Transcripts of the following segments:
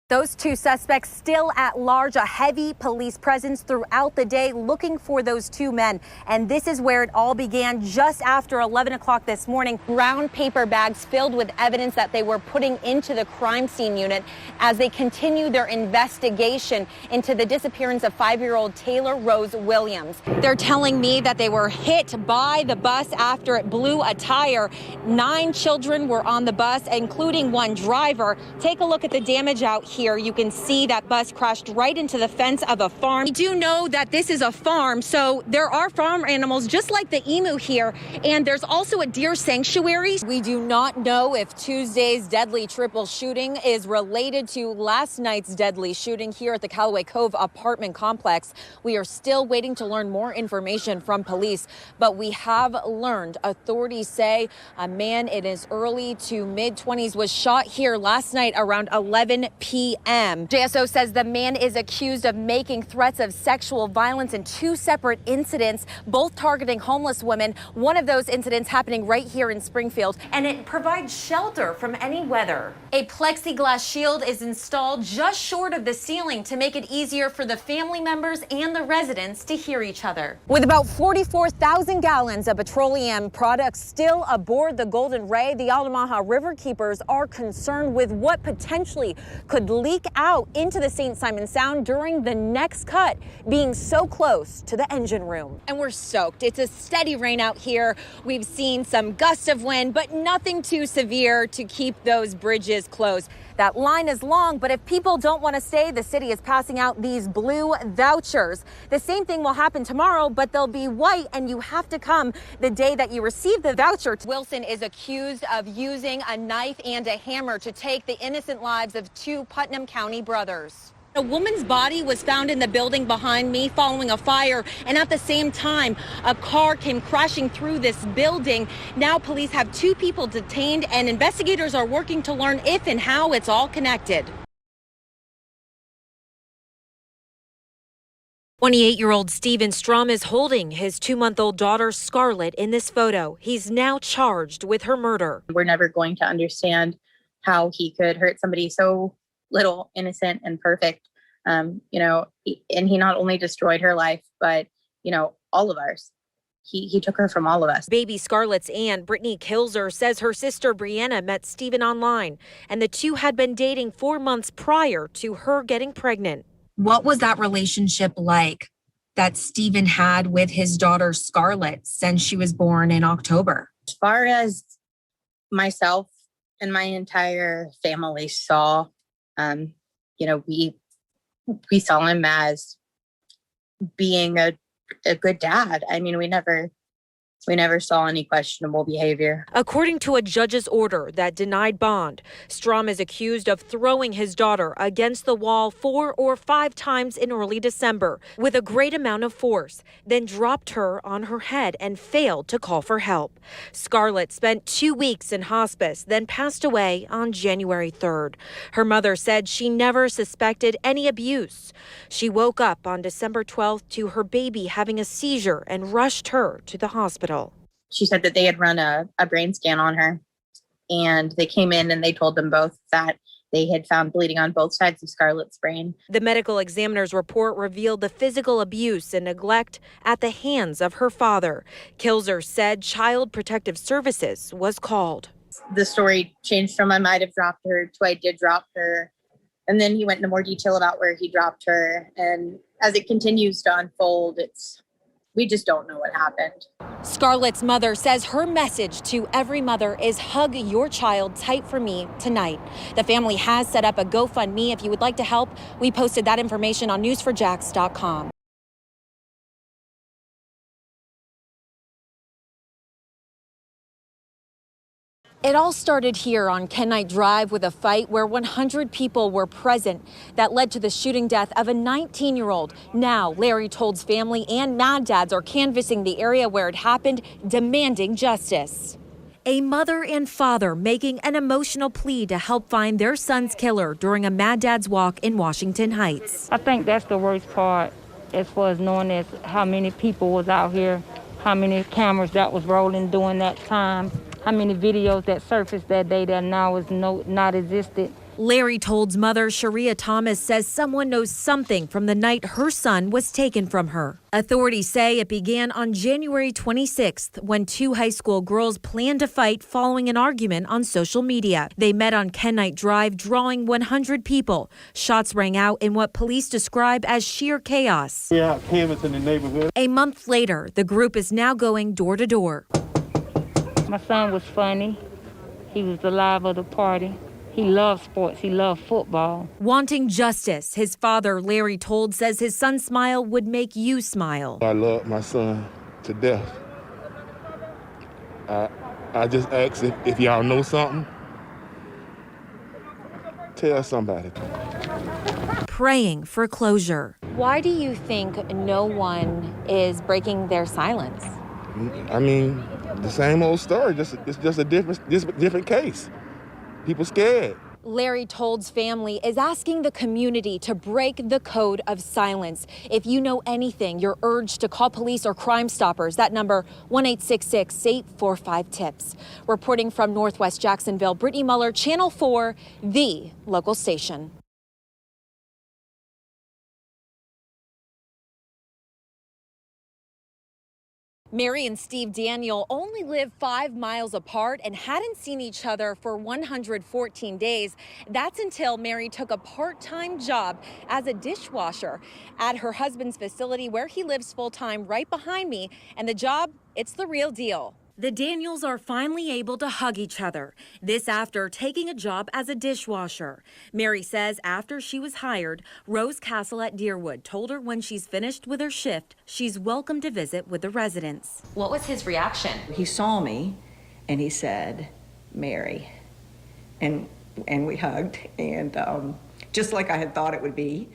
Those two suspects still at large, a heavy police presence throughout the day looking for those two men. And this is where it all began just after 11 o'clock this morning. Brown paper bags filled with evidence that they were putting into the crime scene unit as they continue their investigation into the disappearance of 5-year-old Taylor Rose Williams. They're telling me that they were hit by the bus after it blew a tire. 9 children were on the bus, including one driver. Take a look at the damage out here. You can see that bus crashed right into the fence of a farm. We do know that this is a farm, so there are farm animals just like the emu here, and there's also a deer sanctuary. We do not know if Tuesday's deadly triple shooting is related to last night's deadly shooting here at the Callaway Cove apartment complex. We are still waiting to learn more information from police, but we have learned authorities say a man in his early to mid-20s was shot here last night around 11 p.m. JSO says the man is accused of making threats of sexual violence in 2 separate incidents, both targeting homeless women. One of those incidents happening right here in Springfield, and it provides shelter from any weather. A plexiglass shield is installed just short of the ceiling to make it easier for the family members and the residents to hear each other. With about 44,000 gallons of petroleum products still aboard the Golden Ray, the Altamaha River Keepers are concerned with what potentially could leak out into the St. Simon Sound during the next cut, being so close to the engine room. And we're soaked. It's a steady rain out here. We've seen some gusts of wind, but nothing too severe to keep those bridges closed. That line is long, but if people don't want to stay, the city is passing out these blue vouchers. The same thing will happen tomorrow, but they'll be white, and you have to come the day that you receive the voucher. Wilson is accused of using a knife and a hammer to take the innocent lives of 2 Putnam County brothers. A woman's body was found in the building behind me following a fire, and at the same time, a car came crashing through this building. Now police have 2 people detained, and investigators are working to learn if and how it's all connected. 28-year-old Steven Strom is holding his 2-month-old daughter Scarlett in this photo. He's now charged with her murder. We're never going to understand how he could hurt somebody so little, innocent, and perfect. And he not only destroyed her life, but, all of ours. He took her from all of us. Baby Scarlett's aunt, Brittany Muller, says her sister Brianna met Steven online, and the two had been dating 4 months prior to her getting pregnant. What was that relationship like that Steven had with his daughter Scarlett since she was born in October? As far as myself and my entire family saw, we saw him as being a good dad. I mean, we never saw any questionable behavior. According to a judge's order that denied bond, Strom is accused of throwing his daughter against the wall 4 or 5 times in early December with a great amount of force, then dropped her on her head and failed to call for help. Scarlett spent 2 weeks in hospice, then passed away on January 3rd. Her mother said she never suspected any abuse. She woke up on December 12th to her baby having a seizure and rushed her to the hospital. She said that they had run a brain scan on her, and they came in and they told them both that they had found bleeding on both sides of Scarlett's brain. The medical examiner's report revealed the physical abuse and neglect at the hands of her father. Kilzer said Child Protective Services was called. The story changed from I might have dropped her to I did drop her. And then he went into more detail about where he dropped her. And as it continues to unfold, we just don't know what happened. Scarlett's mother says her message to every mother is hug your child tight for me tonight. The family has set up a GoFundMe if you would like to help. We posted that information on news4jax.com. It all started here on Kenite Drive with a fight where 100 people were present that led to the shooting death of a 19-year-old. Now, Larry Told's family and Mad Dads are canvassing the area where it happened, demanding justice. A mother and father making an emotional plea to help find their son's killer during a Mad Dad's walk in Washington Heights. I think that's the worst part as far as knowing as how many people was out here, how many cameras that was rolling during that time. How many videos that surfaced that day that now is not existed. Larry Told's mother, Sharia Thomas, says someone knows something from the night her son was taken from her. Authorities say it began on January 26th when two high school girls planned to fight following an argument on social media. They met on Kenite Drive, drawing 100 people. Shots rang out in what police describe as sheer chaos. Yeah, canvassing the neighborhood. A month later, the group is now going door to door. My son was funny. He was the live of the party. He loved sports. He loved football. Wanting justice, his father, Larry Told, says his son's smile would make you smile. I love my son to death. I just ask if y'all know something, tell somebody. Praying for closure. Why do you think no one is breaking their silence? I mean, the same old story, it's just a different case. People scared. Larry Told's family is asking the community to break the code of silence. If you know anything, you're urged to call police or Crime Stoppers. That number, 1-866-845-TIPS. Reporting from Northwest Jacksonville, Brittany Muller, Channel 4, the local station. Mary and Steve Daniel only live 5 miles apart and hadn't seen each other for 114 days. That's until Mary took a part-time job as a dishwasher at her husband's facility where he lives full-time right behind me. And the job, it's the real deal. The Daniels are finally able to hug each other. This after taking a job as a dishwasher. Mary says after she was hired, Rose Castle at Deerwood told her when she's finished with her shift, she's welcome to visit with the residents. What was his reaction? He saw me and he said, "Mary," and we hugged, and just like I had thought it would be,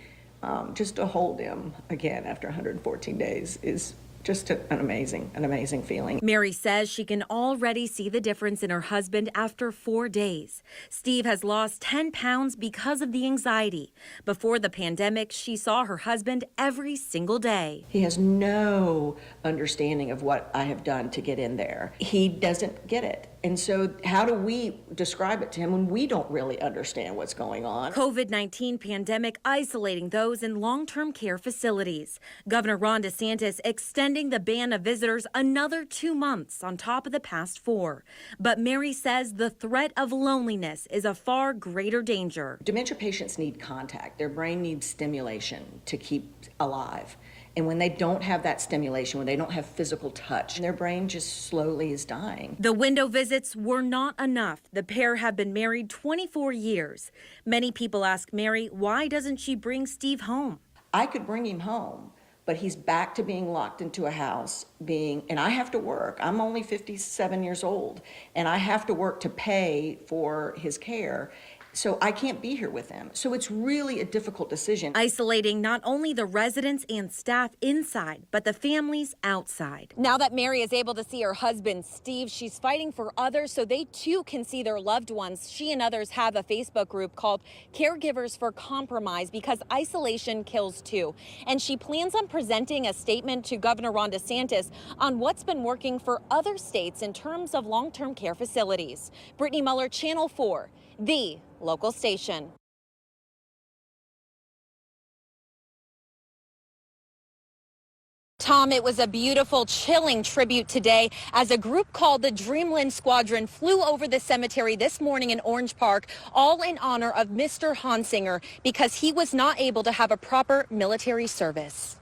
just to hold him again after 114 days is just an amazing feeling. Mary says she can already see the difference in her husband after 4 days. Steve has lost 10 pounds because of the anxiety. Before the pandemic, she saw her husband every single day. He has no understanding of what I have done to get in there. He doesn't get it. And so how do we describe it to him when we don't really understand what's going on? COVID-19 pandemic isolating those in long-term care facilities. Governor Ron DeSantis extending the ban of visitors another 2 months on top of the past 4. But Mary says the threat of loneliness is a far greater danger. Dementia patients need contact. Their brain needs stimulation to keep alive. And when they don't have that stimulation, when they don't have physical touch, their brain just slowly is dying. The window visits were not enough. The pair have been married 24 years. Many people ask Mary, why doesn't she bring Steve home? I could bring him home, but he's back to being locked into a house, and I have to work. I'm only 57 years old, and I have to work to pay for his care. So I can't be here with him. So it's really a difficult decision. Isolating not only the residents and staff inside, but the families outside. Now that Mary is able to see her husband, Steve, she's fighting for others so they too can see their loved ones. She and others have a Facebook group called Caregivers for Compromise because isolation kills too. And she plans on presenting a statement to Governor Ron DeSantis on what's been working for other states in terms of long-term care facilities. Brittany Muller, Channel 4, the local station. Tom, it was a beautiful, chilling tribute today as a group called the Dreamland Squadron flew over the cemetery this morning in Orange Park, all in honor of Mr. Hansinger because he was not able to have a proper military service.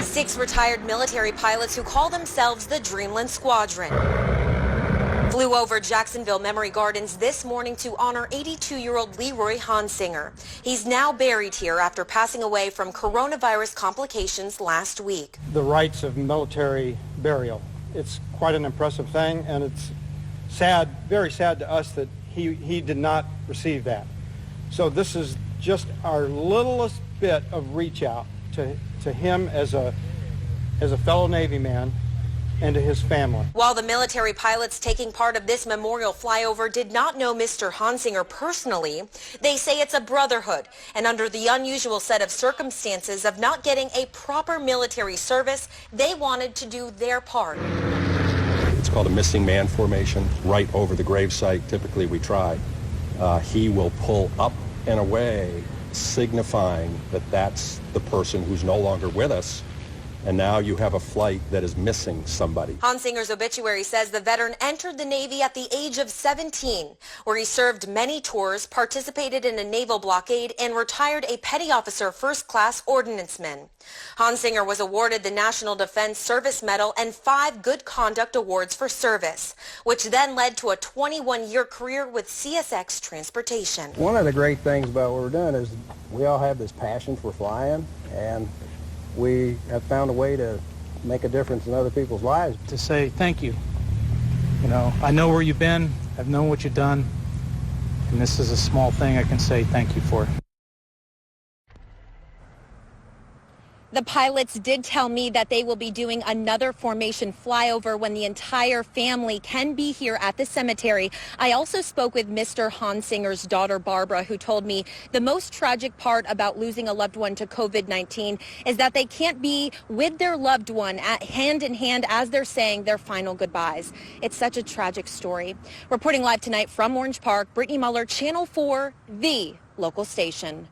6 retired military pilots who call themselves the Dreamland Squadron flew over Jacksonville Memory Gardens this morning to honor 82-year-old Leroy Hansinger. He's now buried here after passing away from coronavirus complications last week. The rites of military burial. It's quite an impressive thing, and it's sad, very sad to us that he did not receive that. So this is just our littlest bit of reach out to him as a fellow Navy man and to his family. While the military pilots taking part of this memorial flyover did not know Mr. Hansinger personally, they say it's a brotherhood, and under the unusual set of circumstances of not getting a proper military service, they wanted to do their part. It's called a missing man formation, right over the gravesite. Typically we try. He will pull up and away, signifying that that's the person who's no longer with us. And now you have a flight that is missing somebody. Hansinger's obituary says the veteran entered the Navy at the age of 17, where he served many tours, participated in a naval blockade, and retired a petty officer first-class ordnanceman. Hansinger was awarded the National Defense Service Medal and 5 Good Conduct Awards for service, which then led to a 21-year career with CSX Transportation. One of the great things about what we're doing is we all have this passion for flying, and we have found a way to make a difference in other people's lives. To say thank you. You know, I know where you've been, I've known what you've done, and this is a small thing I can say thank you for. The pilots did tell me that they will be doing another formation flyover when the entire family can be here at the cemetery. I also spoke with Mr. Hansinger's daughter, Barbara, who told me the most tragic part about losing a loved one to COVID-19 is that they can't be with their loved one hand in hand as they're saying their final goodbyes. It's such a tragic story. Reporting live tonight from Orange Park, Brittany Muller, Channel 4, the local station.